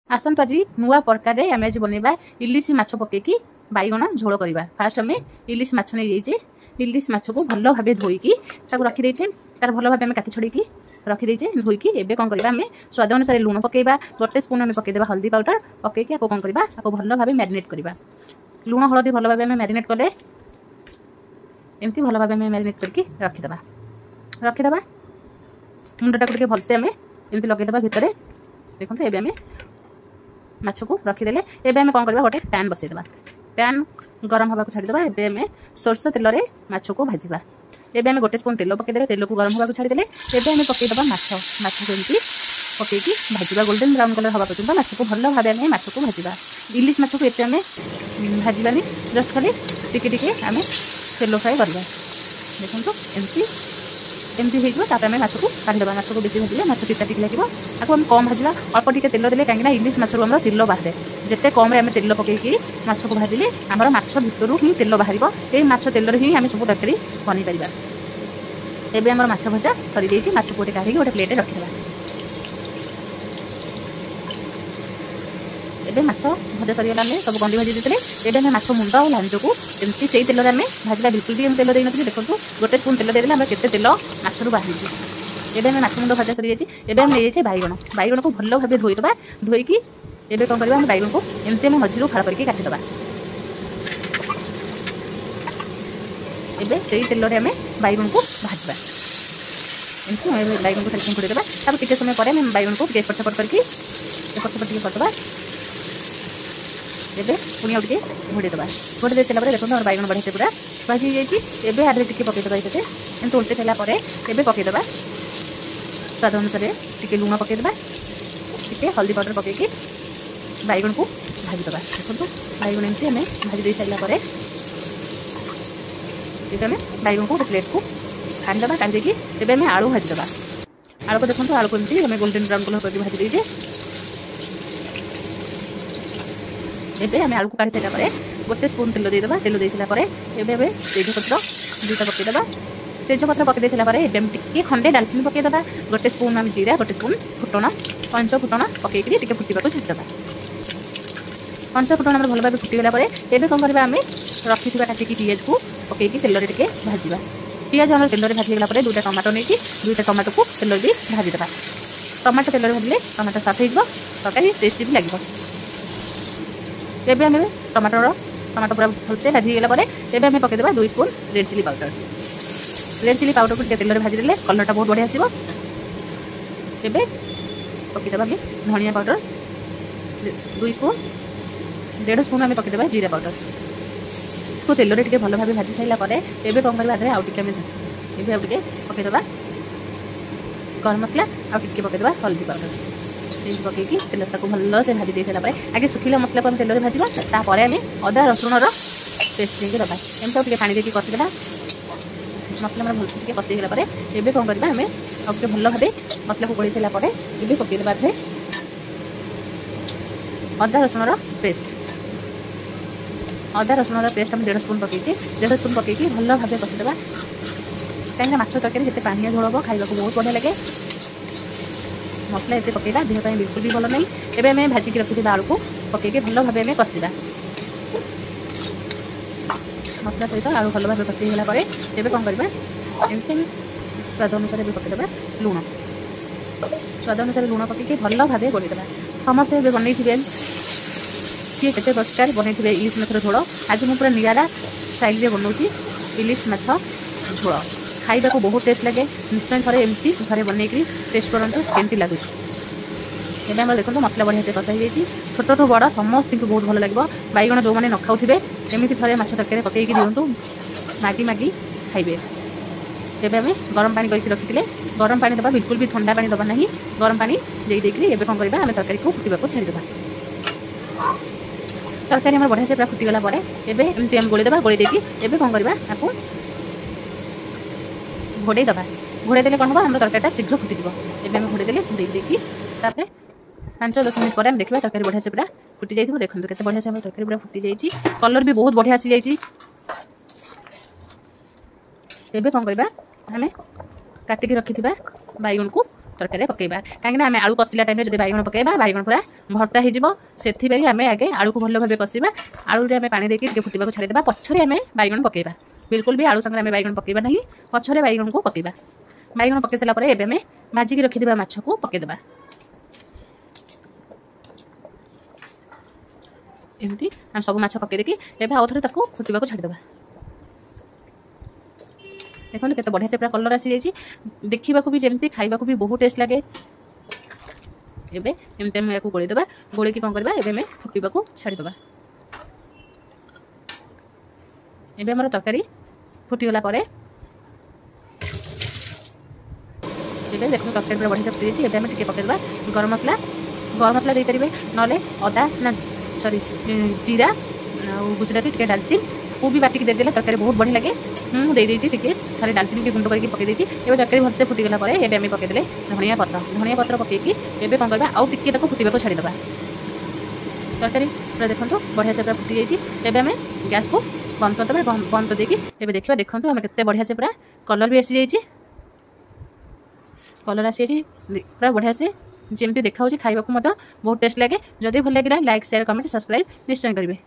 आसतु आज नुआ प्रकार आम आज बनवा इलिश माछ पकईकी बैगण झोल करवा। फास्ट आम इलिश माछ नहीं जाइए इलिश माछ को भल भाव धोईकी रखीदे तार भल भाव काटी छड़ी रखीदे धोईकी एवं कौन करवा आम स्वाद अनुसार लुण पकेबा गोटे स्पून आम पकईदेवा हल्दी पाउडर पकईकी कौन करवा भल भाव मैरिनेट करवा। लुण हलदी भल भाव मैरिनेट कले एमती भल भाव मैरिनेट करके रखीदे मुंडटा को भलसे आम एमती लगेदेवा भितर देखते एवं आम माछ को रखीदे एवं कौन करवा गोटे पैन बसईदेवा पैन गरम हवा को छाड़ीदेवा एवं आम सोरष तेल में माछ को भाजवा एवं आम गोटे स्पून तेल पकईदे तेल को गरम हवा को छाड़ीदे एवं आम पकईदेवा माछ को एमती पकईकी भाजवा गोल्डन ब्राउन कलर हवा पर्यंत माछ को भल भाव आम माछ को भाजवा। इलिश माछ को एत आम भाजवानी जस्ट खाली टिके आम तेल फ्राए करवा देखो एमती एमती होता आम माछ को काढ़ीदेवा माछ को बेसी भाजिले माछ पिता टिक लगे आपको आम कम भाजवा अल्प टिके तेल देले कहीं इलिश माछ आम तेल बाहर जिते कम आम तेल पकईकी माछ को भाजिले आमर माछ भितर ही तेल बाहर ये माछ तेल ही आम सब तरकारी बन पार। एवं आम माछ भजा सरी माछ को गोटे काढ़ी गोटे प्लेट रखीदेवा। एवं माछ भजा सरीगला सब गंडी भाजी देते एवं माछ मुंड और लांज को एमती से तेल आम भाजला बिल्कुल भी तेल देना देखो गोटे स्पून तेल देदेले आम केते तेल माछरू बाहर एवं माछ मुंड भजा सरी एवं नहीं बैगण बैगण को भल भाव धोईदेवा धोईकी एवं कौन करवा बैगण को एमती आम मझीरू फाड़ करके काटिदेवा एवं से तेल आम बैगण को भाजवा एमती बैगण को थोड़ी घोड़ेदेवा टे समय पर बैगण को एपट सेपट करके करदेवा एवं पुणी आगे घोड़ेदेवा घोड़े दे सारा देखो और बैगण बढ़े पूरा भाजी जाइए आधे टिके पकईदेवा ये एमती उल्टे सारापर एवं पकईदेवा स्वाद अनुसार टिके लुण पकईदेवा टिके हल्दी पाउडर पकईकी बैगण को भाजीदेवा देखो बैगण एमती आम भाजी दे सारापर आम बैगण को प्लेट को काढ़ीदेवा काढ़ी एवं आम आलू भाजीदेवा आलू को देखो आलू को एमती आम गोल्डन ब्राउन कलर करके भाजी देजे एवं आम आलू को काढ़ी सारापर गोटे स्पून तेल देदेवा तेल दे सारापर एवं तेजपत्र दुटा पकईदेवा तेजपत्र पकई सारापर एवं टिके खंडे डालचिनी पकईदेवा गोटे स्पून आम जीरा गोटे स्पून फुटण पंच फुटण पकईकि टिके फुटवा छाड़ीदेवा पंच फुटण आम भल भाव फुटीगला एवं कौन करवा आम रखी काटिकी पियाज को पकईकि तेल टिके भाजवा पियाज आम तेल भाजीगला दुटा टमाटो नहीं दुटा टमाटो को तेल भी भाजीदेवा टमाटो तेल भाजिले टमाटो सफ्ट हो तरकारी टेस्टी भी लगे एवं आम टमाटो पूरा भलसे भाजीगला एवं आम पकईदेवा 2 स्पून रेड चिली पाउडर को तेल में भाजीदे कलरटा बहुत बढ़िया आसो एवं पकईदेवा आम धनिया पाउडर 2 स्पून 1.5 स्पून आम पकईदेवा जीरा पाउडर को तेल में भल भाव भाजी सारापर एवं कौन करवा आउ टे पकईदेवा गरम मसला आगे पकईदेवा हल्दी पाउडर पकईकि तेल भल से भाजी दे सारापर आगे सुखिला मसला को आम तेल में भाजवा तापर आम अदा रसुण पेस्ट देके दबा एमती पानी देके कषिदेवा मसला मेरा भलसे टिके कषिगला एवं कौन करवा आम आगे भल भाव मसला को गोड़ी सारापर एवं पकईदेवा अदा रसुण पेस्ट आम 1.5 स्पून पकईची 1.5 स्पून पकईकी भल भाव कषिदेवा कहीं माछ तरकारी जिते पानिया झोल हम खाइबा बहुत बढ़िया लगे मसला ये पकईला देह बिल्कुल भी भल नहीं एवं आम भाजिकी रखी आलू को पकईकी भल भाव आम कषिबा मसला सहित आलू भल भाव कषिगला एवं कौन करवा एमती स्वाद अनुसार पकईदेवा लुण स्वाद अनुसार लुण पकईकी भल भाव गोलीदेवा समस्ते बनई किए केते प्रकार बनई इलिश माछर झोल आज मुझे पूरा निराला स्टाइल रे बनाऊँगी इलिश माछ झोल खाइबा को बहुत टेस्ट लगे निश्चय थे एमती घरे बनईकरी टेस्ट करूँ केमती लगुच एवं देखो मसला बढ़िया से कषा हो छोटू बड़ समस्त को बहुत भल लगे बैगण जो मैंने न खाऊे एमती थे माछ तरकारी पकईकि दिंतु मागी खाइबे एवं आम गरम पानी करके रखी गरम पानी दबा बिल्कुल भी ठंडा पानी दबा नहीं गरम पानी देदेकि कौन करवा आम तरकारी को फुटवा छाड़ीदेवा तरकारी आम बढ़िया से पूरा फुटीगला एमती आम गोलीदेवा गोली देकी एवं कौन करवा आपको घोड़े दबा घोड़े देले कौन हम आम तरकारीटा शीघ्र फुटीज एवं घोड़े देले घोड़े देकी 5-10 मिनट पर देखा तरकारी बढ़िया से पूरा फुटी जाइए देखो केते बढ़िया से तरकारी पूरा फुटी जाइए कलर भी बहुत बढ़िया आसी जाइए एवं कौन करवा आम काटिकी रखी बैगण को तरकारी पकेबा कहीं आम आलू कषिला टाइम जब बैगण पकेबा बैगण पूरा भर्ता हो आम आगे आलू को भल भाव कषा आलू आम पानी देके फुटवा छाड़ीदा पछरे आम बैगण पकेबा बिल्कुल भी आलू संगे आम बैगण पकेबा नहीं पछरे बैगण को पकेबा बैगण पकई सारा आम भाजिकी रखिदा माछ को पकेदेबा एमती आम सब माछ पकई देकी एवं आउ थे फुटवा छाड़ीदा देखो केते बढ़िया से पूरा कलर आसी जाइए देखा भी जमी खाइबा भी बहुत टेस्ट लगे एवं एमती आम या गोलेदेबा गोले कौन करवा एवं फुटवा छाड़ीदा एवं आम तरकारी फुटीगला देखो तरकारी पूरा बढ़िया से फुटी जाइए एवं पकईदेबा गरम मसला दे पारे ना अदा ना सॉरी जीरा गुजराती टे डालचिन को भी बाटिक देदेला तरकारी बहुत बढ़िया लगे मुझे टे खाली डालचिन की गुंड करके पकई तरकारी भलसे फुटीगला आम पकईदे धनिया पत्र पकईकी एवं कौन करवा आउ टे फुटवा छाड़ीदा तरकारी पूरा देखो बढ़िया से पूरा फुटी जाइए आम गैस को बंद करदे बंद करदेकी देखा देखो आम के बढ़िया से पूरा कलर भी आसी जाइए कलर आसी पूरा बढ़िया से जमी देखा खाइबा बहुत टेस्ट लगे जदि भल लगे लाइक शेयर कमेंट सब्सक्राइब निश्चय करेंगे।